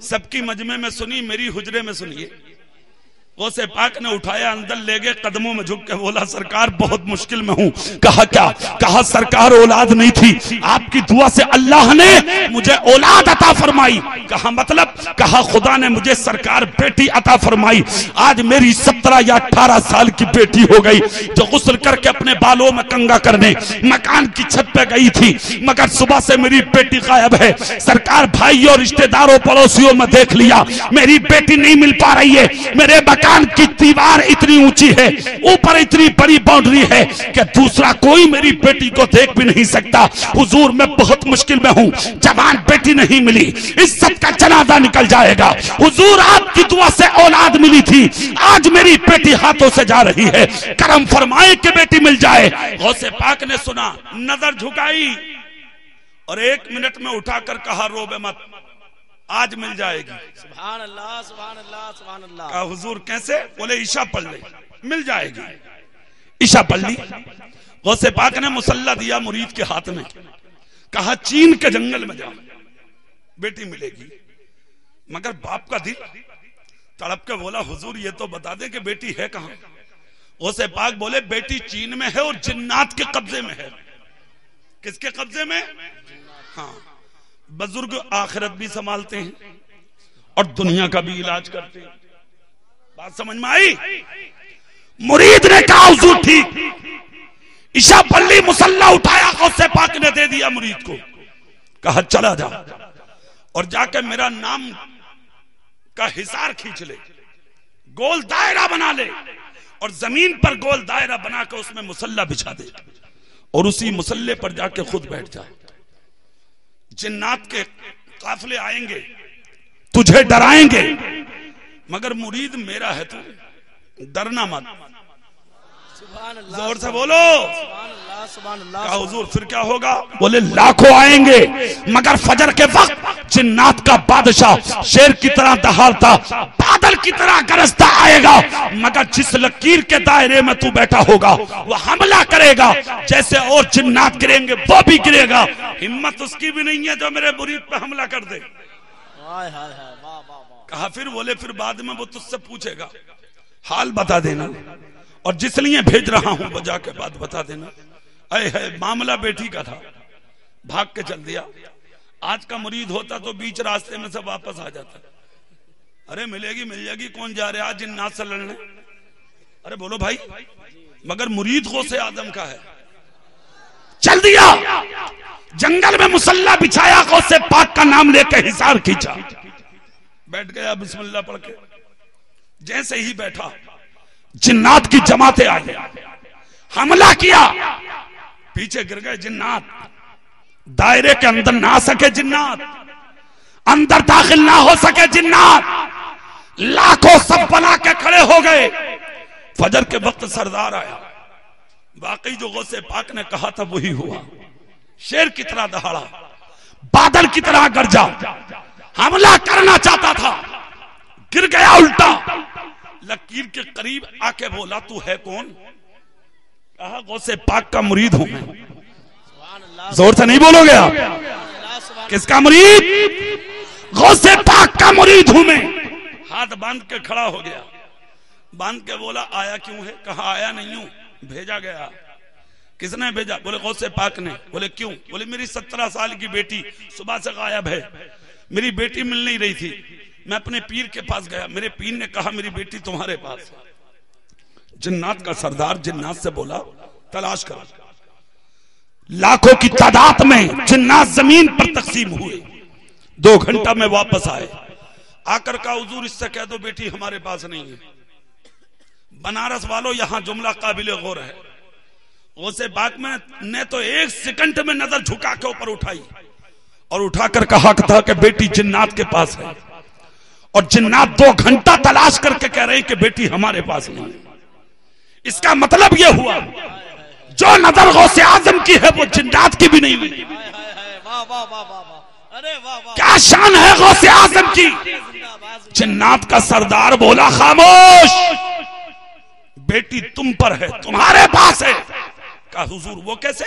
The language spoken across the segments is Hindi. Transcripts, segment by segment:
सबकी मजमे में सुनी, मेरी हुजरे में सुनिए। गौसे पाक ने उठाया, अंदर ले गए, कदमों में झुक के बोला सरकार बहुत मुश्किल में हूँ। कहा क्या? कहा सरकार औलाद नहीं थी, आपकी दुआ से अल्लाह ने मुझे औलाद अता फरमाई। कहा मतलब? कहा खुदा ने मुझे सरकार बेटी अता फरमाई। आज मेरी 17 या 18 साल की बेटी हो गई, जो गुस्ल करके अपने बालों में कंगा करने मकान की छत पे गई थी, मगर सुबह से मेरी बेटी गायब है। सरकार भाई और रिश्तेदारों पड़ोसियों में देख लिया, मेरी बेटी नहीं मिल पा रही है। मेरे मकान की दीवार इतनी ऊंची है, ऊपर इतनी बड़ी बाउंड्री है कि दूसरा कोई मेरी बेटी को देख भी नहीं सकता। हुजूर मैं बहुत मुश्किल में हूं, जवान बेटी नहीं मिली, इज्जत का जनाजा निकल जाएगा। हुजूर आपकी दुआ से औलाद मिली थी, आज मेरी बेटी हाथों से जा रही है, करम फरमाए कि बेटी मिल जाए। गौसे पाक ने सुना, नजर झुकाई और 1 मिनट में उठाकर कहा रोबे मत, आज मिल जाएगी। सुभान अल्लाह, सुभान अल्लाह, सुभान अल्लाह। कहा हुजूर कैसे? बोले ईशा पढ़ ले, मिल जाएगी। ईशा पढ़ ली। गौसे पाक ने मुसल्ला दिया मुरीद के हाथ में, कहा चीन के जंगल में जाओ, बेटी मिलेगी। मगर बाप का दिल तड़प के बोला हुजूर ये तो बता दे कि बेटी है कहां? गौसे पाक बोले बेटी चीन में है और जिन्नात के कब्जे में है। किसके कब्जे में? हाँ, बुजुर्ग आखिरत भी संभालते हैं और दुनिया का भी इलाज करते हैं। बात समझ में आई? मुरीद ने कहा हुजूर ठीक। ईशा पल्ली मुसल्ला उठाया, गौसे पाक ने दे दिया मुरीद को, कहा चला जा और जाकर मेरा नाम का हिसार खींच ले, गोल दायरा बना ले और जमीन पर गोल दायरा बनाकर उसमें मुसल्ला बिछा दे और उसी मुसल्ले पर जाके खुद बैठ जा। जिन्नात के काफिले आएंगे, तुझे डराएंगे, मगर मुरीद मेरा है, तू डरना मत। जोर से बोलो सुभान अल्लाह। कहा हुजूर फिर क्या होगा? बोले लाखों आएंगे, मगर फजर के वक्त जिन्नात का बादशाह शेर की तरह दहाड़ता, बादल की तरह गरजता आएगा, मगर जिस लकीर के दायरे में तू बैठा होगा वो हमला करेगा, जैसे और जिन्नात गिरेंगे वो भी गिरेगा। हिम्मत उसकी भी नहीं है जो मेरे मुरीद पे हमला कर दे। कहा फिर? बोले फिर बाद में वो तुझसे पूछेगा, हाल बता देना और जिस लिए भेज रहा हूं वो जाके बात बता देना। अरे है मामला बेटी का था, भाग के चल दिया। आज का मुरीद होता तो बीच रास्ते में से वापस आ जाता। अरे मिलेगी मिल जाएगी, कौन जा रहा है आज जिन्नात से लड़ने? अरे बोलो भाई, मगर मुरीद गौसे आजम का है। चल दिया, जंगल में मुसल्ला बिछाया, गौसे पाक का नाम लेके हिसार खींचा, बैठ गया बिस्मिल्लाह पढ़ के। जैसे ही बैठा जिन्नात की जमातें आ गई, हमला किया, पीछे गिर गए जिन्नात। दायरे के अंदर ना आ सके जिन्नात, अंदर दाखिल ना हो सके जिन्नात। लाखों सब बना के खड़े हो गए। फजर के वक्त सरदार आया, वाकई जो गौसे पाक ने कहा था वही हुआ। शेर की तरह दहाड़ा, बादल की तरह गरजा, हमला करना चाहता था, गिर गया उल्टा। लकीर के करीब आके बोला तू है कौन? कहा गौसे पाक का मुरीद हूं मैं। जोर से नहीं बोलोगे आप? किसका मुरीद? गौसे पाक का मुरीद हूं मैं। हाथ बांध के खड़ा हो गया, बांध के बोला आया क्यों है? कहा आया नहीं हूं, भेजा गया। किसने भेजा? बोले गौसे पाक ने। बोले क्यों? बोले मेरी 17 साल की बेटी सुबह से गायब है, मेरी बेटी मिल नहीं रही थी, मैं अपने पीर के पास गया, मेरे पीर ने कहा मेरी बेटी तुम्हारे पास है। जिन्नात का सरदार जिन्नात से बोला तलाश करो। लाखों की तादाद में जिन्नात जमीन पर तकसीम हुए। 2 घंटा में वापस आए, आकर कहा हुजूर इससे कह दो बेटी हमारे पास नहीं है। बनारस वालों यहां जुमला काबिल गौर है। गौसे पाक में ने तो 1 सेकंड में नजर झुका के ऊपर उठाई और उठाकर कहा था कि बेटी जिन्नात के पास है, और जिन्नात 2 घंटा तलाश करके कह रहे हैं कि बेटी हमारे पास नहीं है। इसका मतलब यह हुआ जो नजर गौसे आजम की है वो जिन्नात की भी नहीं हुई। क्या शान है गौसे आजम की। जिन्नात का सरदार बोला खामोश, बेटी तुम पर है, तुम्हारे पास है। कहा हुजूर वो कैसे?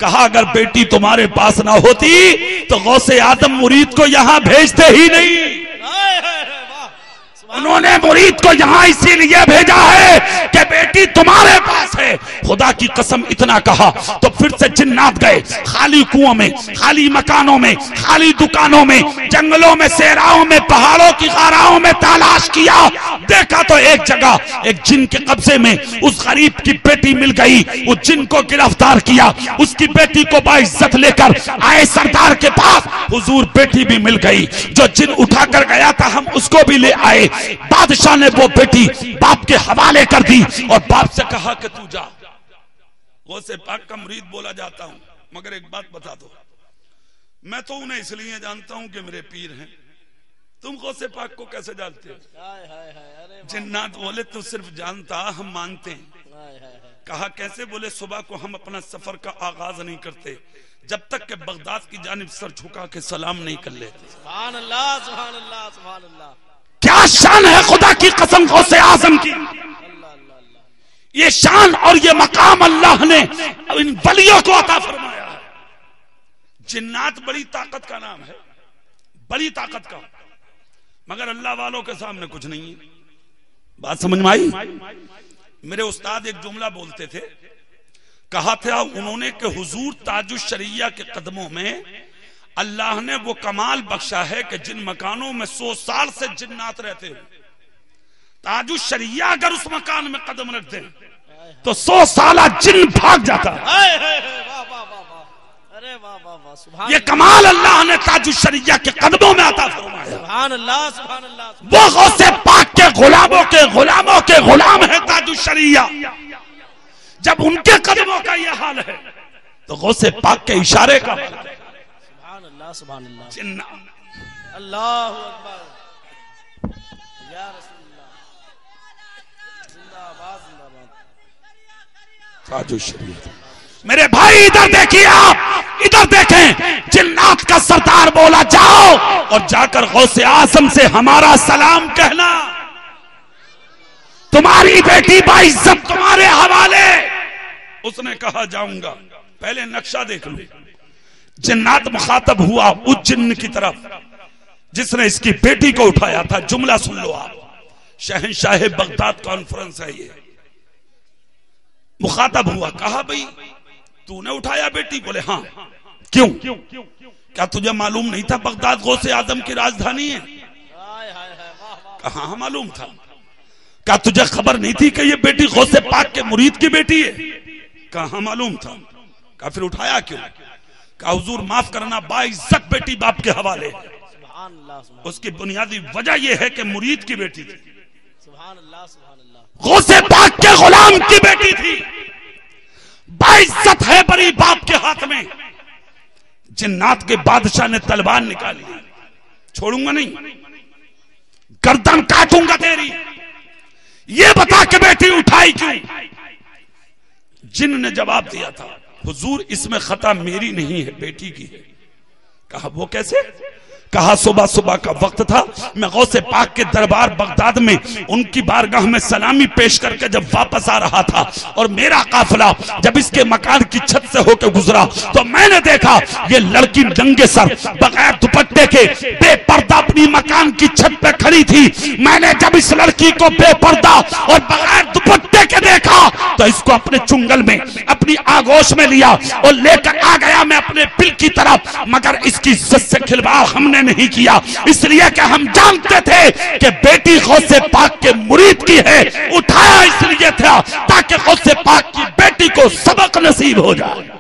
कहा अगर बेटी तुम्हारे पास ना होती तो गौसे आजम मुरीद को यहां भेजते ही नहीं। उन्होंने मुरीद को यहां इसीलिए भेजा है कि बेटी तुम्हारे पास है। खुदा की कसम इतना कहा तो फिर से जिन्नात गए, खाली कुओं में, खाली मकानों में, खाली दुकानों में, जंगलों में, सेहराओं में, पहाड़ों की खाराओं में तलाश किया। देखा तो एक जगह एक जिन के कब्जे में उस गरीब की बेटी मिल गई। उस जिन को गिरफ्तार किया, उसकी बेटी को बाइज्जत लेकर आए सरदार के पास। हुजूर बेटी भी मिल गई, जो जिन उठाकर गया था हम उसको भी ले आए। बादशाह ने वो बेटी बाप के हवाले कर दी और बाप से कहा कि तू जा। गौसे पाक का मुरीद बोला जाता हूं, मगर एक बात बता दो, मैं तो उन्हें इसलिए जानता हूं कि मेरे पीर हैं। तुम गौसे पाक को कैसे जानते हो? जिन्नात बोले तू सिर्फ जानता, हम मानते हैं। कहा कैसे? बोले सुबह को हम अपना सफर का आगाज नहीं करते जब तक कि बगदाद की जानिब सर झुका के सलाम नहीं कर लेते। सुभान अल्लाह, सुभान अल्लाह, सुभान अल्लाह। क्या शान है खुदा की कसम गौसे आजम की। ये शान और ये मकाम अल्लाह ने इन वलियों को अता फरमाया है। जिन्नात बड़ी ताकत का नाम है, बड़ी ताकत का, मगर अल्लाह वालों के सामने कुछ नहीं है। बात समझ में आई? मेरे उस्ताद एक जुमला बोलते थे, कहा था उन्होंने कि हुजूर ताजुश शरिया के कदमों में अल्लाह ने वो कमाल बख्शा है कि जिन मकानों में 100 साल से जिन्नात रहते हैं, ताजुश शरिया अगर उस मकान में कदम रखते हैं तो 100 साल जिन भाग जाता है। ये कमाल अल्लाह ने ताजुश शरिया के कदमों में अता फरमाया। सुभान अल्लाह, सुभान अल्लाह। वो गौसे पाक के गुलामों के गुलाम है ताजुश शरिया। जब उनके कदमों का ये हाल है तो गौसे पाक के इशारे का हाल है। सुभान अल्लाह, सुभान अल्लाह। अल्लाहु अकबर, या रसूलल्लाह, जिंदाबाद, जिंदाबाद। ताजुश शरिया। मेरे भाई इधर देखिए, आप इधर देखें, जिन्नात का सरदार बोला जाओ और जाकर गौसे आजम से हमारा सलाम कहना, तुम्हारी बेटी बाइज्जत तुम्हारे हवाले। उसने कहा जाऊंगा, पहले नक्शा देख लो। जिन्नात मुखातब हुआ उस जिन्न की तरफ जिसने इसकी बेटी को उठाया था। जुमला सुन लो आप, शहंशाह बगदाद कॉन्फ्रेंस है ये। मुखातब हुआ, कहा भाई तूने उठाया बेटी? बोले हाँ। क्यों? क्या तुझे मालूम नहीं था बगदाद गौसे आजम की राजधानी है? कहा हाँ मालूम था। क्या तुझे खबर नहीं थी कि ये बेटी गौसे पाक के मुरीद की बेटी है? कहा मालूम था। कहा फिर उठाया क्यों? कहा हुजूर माफ करना, बाइज्जत बेटी बाप के हवाले है। उसकी बुनियादी वजह यह है कि मुरीद की बेटी थी, गौसे पाक के गुलाम की बेटी थी, बाइज्जत है बड़ी बाप के हाथ में। जिन्नात के बादशाह ने तलवार निकाली, छोड़ूंगा नहीं, गर्दन काटूंगा तेरी। ये बता के बेटी उठाई क्यों? जिन ने जवाब दिया था, हुजूर इसमें खता मेरी नहीं है, बेटी की है। कहा वो कैसे? कहा सुबह सुबह का वक्त था, मैं गौसे पाक के दरबार बगदाद में उनकी बारगाह में सलामी पेश करके जब वापस आ रहा था और मेरा काफिला जब इसके मकान की छत से होकर गुजरा तो मैंने देखा ये लड़की नंगे सर बगैर दुपट्टे के बेपर्दा अपनी मकान की छत पे खड़ी थी। मैंने जब इस लड़की को बेपर्दा और बगैर दुपट्टे के देखा तो इसको अपने चुंगल में, अपनी आगोश में लिया और लेकर आ गया मैं अपने पिल की तरफ, मगर इसकी इज्जत से खिलवाड़ हमने नहीं किया, इसलिए कि हम जानते थे कि बेटी गौसे पाक के मुरीद की है। उठाया इसलिए था ताकि गौसे पाक की बेटी को सबक नसीब हो जाए।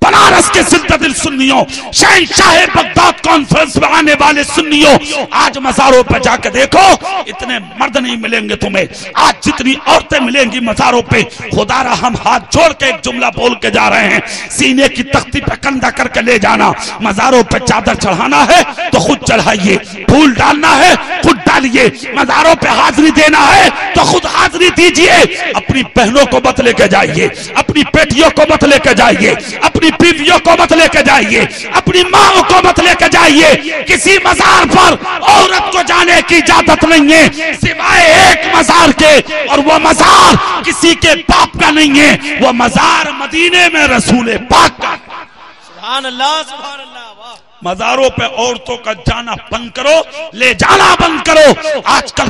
बनारस के सिद्दत सुन्नियों, शहंशाह बगदाद कॉन्फ्रेंस में आने वाले सुन्नियों, आज मज़ारों पर जाकर देखो, इतने मर्द नहीं मिलेंगे तुम्हें। आज जितनी औरतें मिलेंगी मज़ारों पे, खुदारा हम हाथ जोड़ के एक जुमला बोल के जा रहे हैं, सीने की तख्ती पे कंधा करके ले जाना। मज़ारों पे चादर चढ़ाना है तो खुद चढ़ाइए, फूल डालना है खुद डालिए, मज़ारों पे हाजिरी देना है तो खुद हाजिरी दीजिए। अपनी बहनों को मत लेके जाइए, अपनी बेटियों को मत लेके जाइए, अपनी बीवियों को मत लेके जाइए, अपनी माओ को मत लेके जाइए। किसी मजार पर औरत को जाने की इजाजत नहीं है सिवाय एक मजार के, और वो मजार किसी के बाप का नहीं है, वो मजार मदीने में रसूल पाक का। सुभान अल्लाह, सुभान अल्लाह। मजारों पे औरतों का जाना बंद करो, ले जाना बंद करो। आजकल